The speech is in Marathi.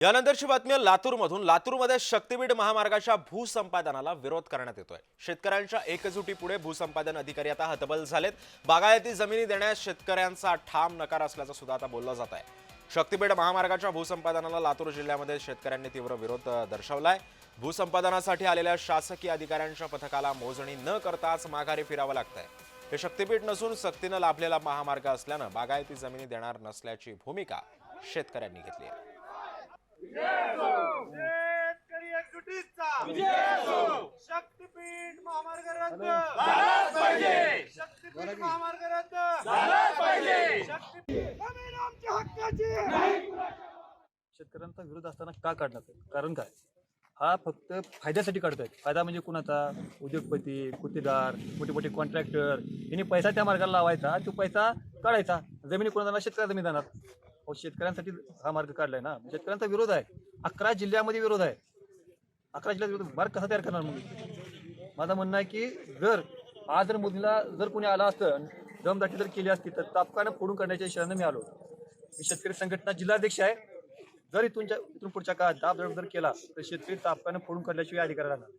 यानंतरची बातमी आहे लातूरमधून। लातूरमध्ये शक्तीपीठ महामार्गाच्या भूसंपादनाला विरोध करण्यात येतोय। शेतकऱ्यांच्या एकजुटीपुढे भूसंपादन अधिकारी आता हतबल झालेत। बागायती जमिनी देण्यास शेतकऱ्यांचा ठाम नकार असल्याचं सुद्धा आता बोललं जात आहे। शक्तीपीठ महामार्गाच्या भूसंपादनाला लातूर जिल्ह्यामध्ये शेतकऱ्यांनी तीव्र विरोध दर्शवलाय। भूसंपादनासाठी आलेल्या शासकीय अधिकाऱ्यांच्या पथकाला मोजणी न करताच माघारी फिरावं लागतंय। हे शक्तीपीठ नसून सक्तीनं लाभलेला महामार्ग असल्यानं बागायती जमिनी देणार नसल्याची भूमिका शेतकऱ्यांनी घेतली आहे। शेतकरी एकजुटीचा शक्तीपीठ महामार्ग रद्द झालाच पाहिजे। शक्तीपीठ महामार्ग रद्द झालाच पाहिजे। जमीन आमच्या हक्काची नाही। शेतकऱ्यांचा विरोध असताना का काढण्यात कारण काय? हा फक्त फायद्यासाठी काढतायत। फायदा म्हणजे कुणाचा? उद्योगपती, गुत्तेदार, मोठे मोठे कॉन्ट्रॅक्टर यांनी पैसा त्या मार्गाला लावायचा, तो पैसा काढायचा, जमिनी कोणाला? शेतकऱ्याला जमीन देणार। शेतकऱ्यांसाठी हा मार्ग काढलाय ना। शेतकऱ्यांचा विरोध आहे। 11 जिल्ह्यामध्ये विरोध आहे। 11 जिल्ह्यात विरोध मार्ग कसा तयार करणार? मग माझं म्हणणं आहे की जर आज जर मोदीला जर कोणी आला असतं, दमदाटी जर केली असती तर तापकानं फोडून काढण्याच्या इशाऱ्यानं मी आलो। मी शेतकरी संघटना जिल्हाध्यक्ष आहे। जर इथून पुढच्या काळात दाब जर केला तर शेतकरी तापकानं फोडून काढल्याशिवाय अधिकार राहणार।